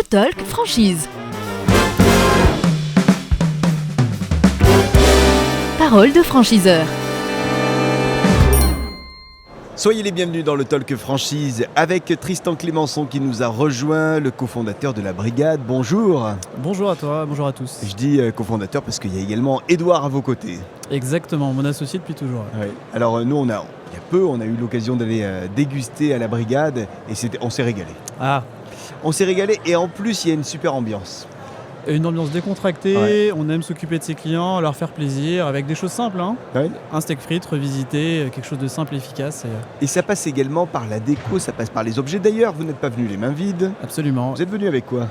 Talk Franchise. Parole de franchiseur. Soyez les bienvenus dans le Talk Franchise avec Tristan Clémençon qui nous a rejoint, le cofondateur de la Brigade. Bonjour. Bonjour à toi, bonjour à tous. Je dis cofondateur parce qu'il y a également Édouard à vos côtés. Exactement, mon associé depuis toujours. Ouais. Alors nous, il y a peu, on a eu l'occasion d'aller déguster à la Brigade et on s'est régalé. Ah, On s'est régalé et en plus, il y a une super ambiance. une ambiance décontractée, Ouais. on aime s'occuper de ses clients, leur faire plaisir avec des choses simples. Ouais. Un steak frites, revisité, quelque chose de simple et efficace. Et ça passe également par la déco, ça passe par les objets. D'ailleurs, vous n'êtes pas venus les mains vides. Absolument. Vous êtes venus avec quoi ?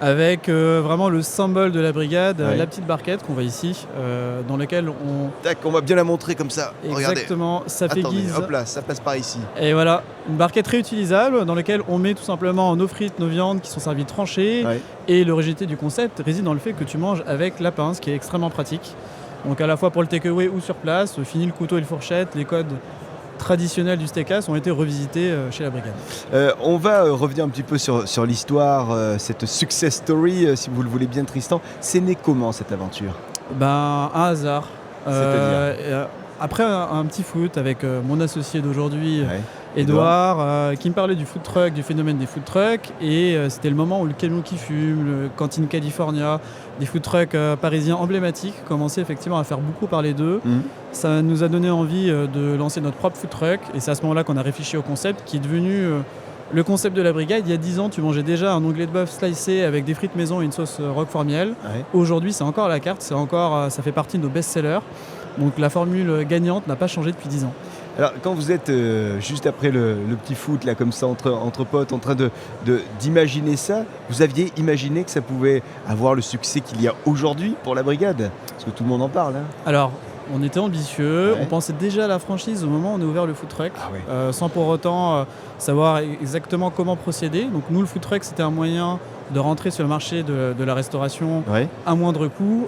Avec vraiment le symbole de la brigade, Ouais. la petite barquette qu'on voit ici, dans laquelle on... Tac, on va bien la montrer comme ça. Regardez. Exactement, ça Attendez, aiguise. hop là, ça passe par ici. Et voilà, une barquette réutilisable dans laquelle on met tout simplement nos frites, nos viandes qui sont servies tranchées. Ouais. Et l'originalité du concept réside dans le fait que tu manges avec la pince, qui est extrêmement pratique. Donc à la fois pour le takeaway ou sur place, fini le couteau et le fourchette, les codes traditionnels du steakhouse ont été revisités chez la brigade. On va revenir un petit peu sur l'histoire, cette success story, si vous le voulez bien Tristan. C'est né comment cette aventure ? Ben, un hasard. C'est-à-dire Après un petit foot avec mon associé d'aujourd'hui, Ouais. Edouard, qui me parlait du food truck, du phénomène des food trucks. Et c'était le moment où le camion qui fume, le Cantine California, des food trucks parisiens emblématiques commençaient effectivement à faire beaucoup parler d'eux. Mhm. Ça nous a donné envie de lancer notre propre food truck. Et c'est à ce moment-là qu'on a réfléchi au concept qui est devenu le concept de la brigade. Il y a 10 ans, tu mangeais déjà un onglet de bœuf slicé avec des frites maison et une sauce roquefort miel. Ouais. Aujourd'hui, c'est encore à la carte, ça fait partie de nos best-sellers. Donc la formule gagnante n'a pas changé depuis 10 ans. Alors quand vous êtes juste après le petit foot là comme ça entre potes en train d'imaginer ça, vous aviez imaginé que ça pouvait avoir le succès qu'il y a aujourd'hui pour la brigade ? Parce que tout le monde en parle. Hein. Alors, on était ambitieux, Ouais. on pensait déjà à la franchise au moment où on a ouvert le food truck, Ah ouais. sans pour autant savoir exactement comment procéder. Donc nous, le food truck, c'était un moyen de rentrer sur le marché de la restauration Ouais. à moindre coût.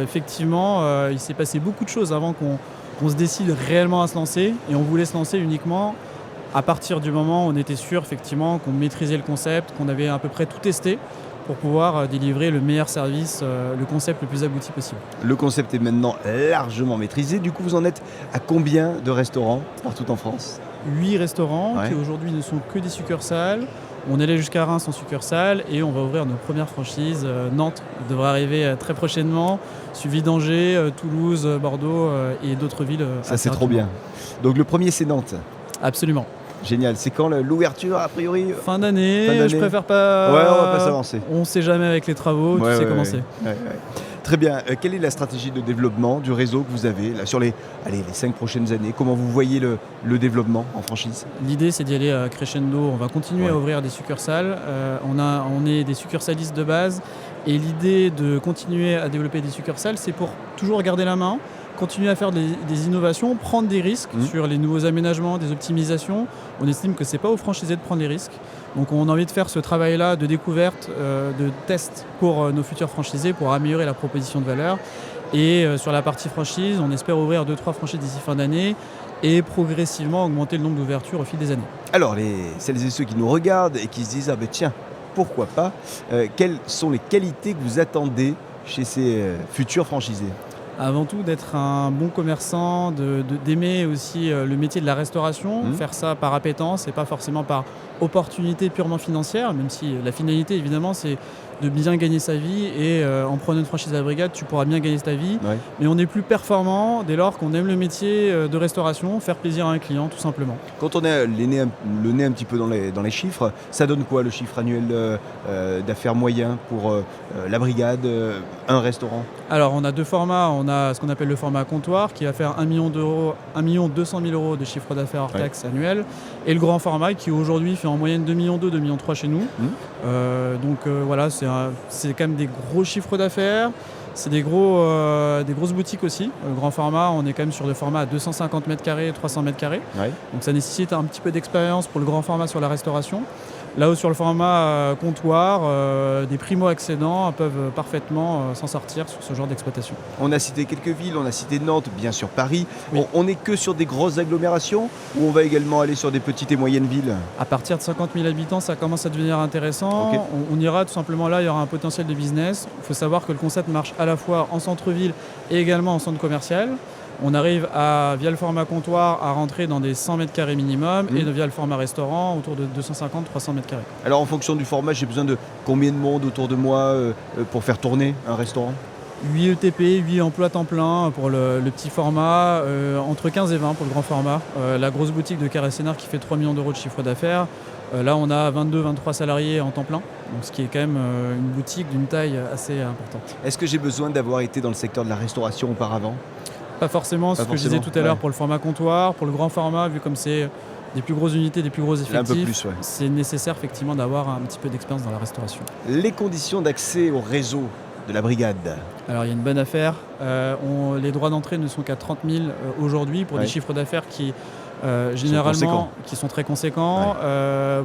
Effectivement, il s'est passé beaucoup de choses avant qu'on se décide réellement à se lancer, et on voulait se lancer uniquement à partir du moment où on était sûr effectivement qu'on maîtrisait le concept, qu'on avait à peu près tout testé pour pouvoir délivrer le meilleur service, le concept le plus abouti possible. Le concept est maintenant largement maîtrisé. Du coup, vous en êtes à combien de restaurants partout en France ? 8 restaurants Ouais. qui aujourd'hui ne sont que des succursales. On est allé jusqu'à Reims en succursale et on va ouvrir nos premières franchises. Nantes devrait arriver très prochainement, suivi d'Angers, Toulouse, Bordeaux et d'autres villes. Ça, assez c'est trop bien. rapidement. Donc le premier, c'est Nantes. Absolument. Génial. C'est quand l'ouverture, a priori ? Fin d'année, Fin d'année. je préfère pas... Ouais, on va pas s'avancer. On ne sait jamais avec les travaux, Ouais, tu sais ouais, comment ouais. c'est. Ouais. Très bien. Quelle est la stratégie de développement du réseau que vous avez là, sur les 5 prochaines années ? Comment vous voyez le développement en franchise ? L'idée, c'est d'y aller crescendo. On va continuer Ouais. à ouvrir des succursales. On est des succursalistes de base. Et l'idée de continuer à développer des succursales, c'est pour toujours garder la main, continuer à faire des innovations, prendre des risques sur les nouveaux aménagements, des optimisations. On estime que ce n'est pas aux franchisés de prendre les risques. Donc on a envie de faire ce travail-là de découverte, de test pour nos futurs franchisés, pour améliorer la proposition de valeur. Et sur la partie franchise, on espère ouvrir 2-3 franchises d'ici fin d'année et progressivement augmenter le nombre d'ouvertures au fil des années. Alors, celles et ceux qui nous regardent et qui se disent « Ah ben tiens, pourquoi pas ?» Quelles sont les qualités que vous attendez chez ces futurs franchisés ? Avant tout, d'être un bon commerçant, d'aimer aussi le métier de la restauration, faire ça par appétence et pas forcément par opportunité purement financière, même si la finalité, évidemment, c'est de bien gagner sa vie et en prenant une franchise à la brigade, tu pourras bien gagner ta vie. Ouais. Mais on est plus performant dès lors qu'on aime le métier de restauration, faire plaisir à un client, tout simplement. Quand on a le nez un petit peu dans les chiffres, ça donne quoi le chiffre annuel d'affaires moyen pour la brigade, un restaurant ? Alors, on a deux formats. On a ce qu'on appelle le format comptoir qui va faire 1 million d'euros, 1 200 000 euros de chiffre d'affaires hors taxe annuel. Et le grand format qui aujourd'hui fait en moyenne 2 millions 2 millions 3 chez nous. Donc voilà, c'est quand même des gros chiffres d'affaires. C'est des grosses boutiques aussi. Le grand format, on est quand même sur des formats à 250 mètres carrés, 300 mètres carrés. Ouais. Donc ça nécessite un petit peu d'expérience pour le grand format sur la restauration. Là où sur le format comptoir, des primo-accédants peuvent parfaitement s'en sortir sur ce genre d'exploitation. On a cité quelques villes, on a cité Nantes, bien sûr Paris. Oui. On n'est que sur des grosses agglomérations ou on va également aller sur des petites et moyennes villes? À partir de 50 000 habitants, ça commence à devenir intéressant. Ok. On ira tout simplement là, il y aura un potentiel de business. Il faut savoir que le concept marche à la fois en centre-ville et également en centre commercial. On arrive via le format comptoir, à rentrer dans des 100 mètres carrés minimum et via le format restaurant, autour de 250-300 mètres carrés. Alors en fonction du format, j'ai besoin de combien de monde autour de moi pour faire tourner un restaurant? 8 ETP, 8 emplois temps plein pour le petit format, entre 15 et 20 pour le grand format. La grosse boutique de Carré Sénart qui fait 3 millions d'euros de chiffre d'affaires. Là, on a 22-23 salariés en temps plein, donc ce qui est quand même une boutique d'une taille assez importante. Est-ce que j'ai besoin d'avoir été dans le secteur de la restauration auparavant? Pas forcément, ce que je disais tout à l'heure pour le format comptoir, pour le grand format, vu comme c'est des plus grosses unités, des plus gros effectifs, un peu plus, ouais. c'est nécessaire effectivement d'avoir un petit peu d'expérience dans la restauration. Les conditions d'accès au réseau de la brigade? Alors il y a une bonne affaire, les droits d'entrée ne sont qu'à 30 000 aujourd'hui pour des chiffres d'affaires qui généralement qui sont très conséquents.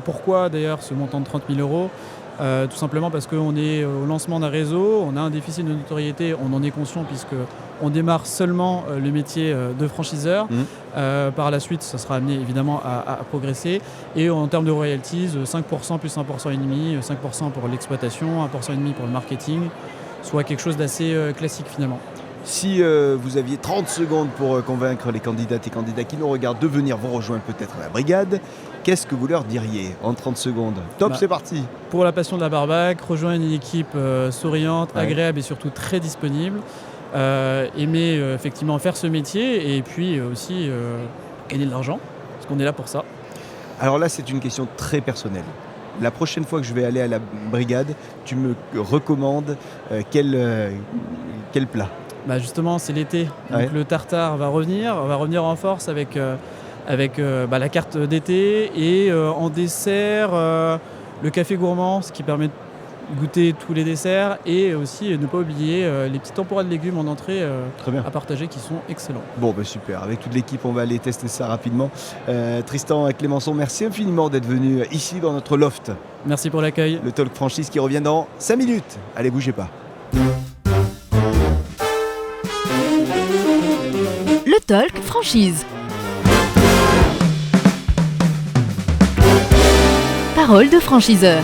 Pourquoi d'ailleurs ce montant de 30 000 euros? Tout simplement parce qu'on est au lancement d'un réseau, on a un déficit de notoriété, on en est conscient puisqu'on démarre seulement le métier de franchiseur. Par la suite, ça sera amené évidemment à progresser. Et en termes de royalties, 5% plus 1,5%, 5% pour l'exploitation, 1,5% pour le marketing, soit quelque chose d'assez classique finalement. Si vous aviez 30 secondes pour convaincre les candidates et candidats qui nous regardent de venir vous rejoindre peut-être à la brigade, qu'est-ce que vous leur diriez en 30 secondes? Top, c'est parti. Pour la passion de la barbaque, rejoindre une équipe souriante, agréable et surtout très disponible. Aimer effectivement faire ce métier et puis aussi gagner de l'argent, parce qu'on est là pour ça. Alors là, c'est une question très personnelle. La prochaine fois que je vais aller à la brigade, tu me recommandes quel plat? Justement, c'est l'été, donc le tartare va revenir en force avec la carte d'été et en dessert, le café gourmand, ce qui permet de goûter tous les desserts et aussi ne pas oublier les petits temporas de légumes en entrée à partager qui sont excellents. Bon, super, avec toute l'équipe, on va aller tester ça rapidement. Tristan Clémençon, merci infiniment d'être venu ici dans notre loft. Merci pour l'accueil. Le Talk Franchise qui revient dans 5 minutes. Allez, bougez pas. Le Talk Franchise. Parole de franchiseur.